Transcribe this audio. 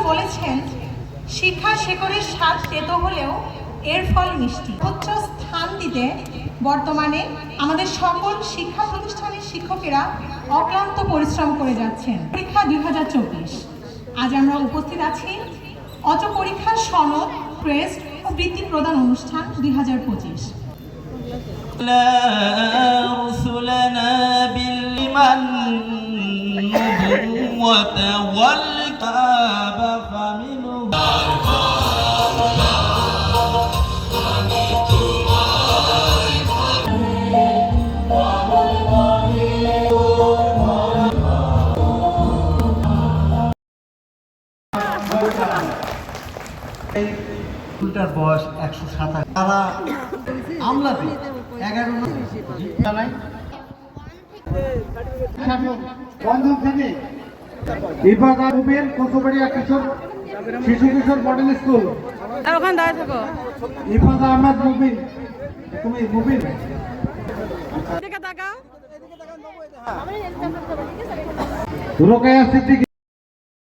বলেছেন শিক্ষা শেকড়ের স্বাদ তেতো হলেও এর ফল মিষ্টি। উচ্চ স্থান দিতে বর্তমানে আমাদের সকল শিক্ষা প্রতিষ্ঠানের শিক্ষকেরা অক্লান্ত পরিশ্রম করে যাচ্ছেন। পরীক্ষা 2024 আজ আমরা উপস্থিত আছি অচ পরীক্ষার সনদ, ক্রেস্ট ও বৃত্তি প্রদান অনুষ্ঠান 2025। স্কুলটার বয়স 127। তারা আমলাতে 11 নাই বন্ধন থেকে ইফাত আহমেদ কোচবাড়িয়া কিশোর শিশু কিশোর মডেল স্কুল। ওখানে দাঁড়িয়ে থাকো। ইফাত আহমেদ মুবিন, তুমি মুবিন এদিকে তাকাও। রোকেয়া সিদ্দিকী।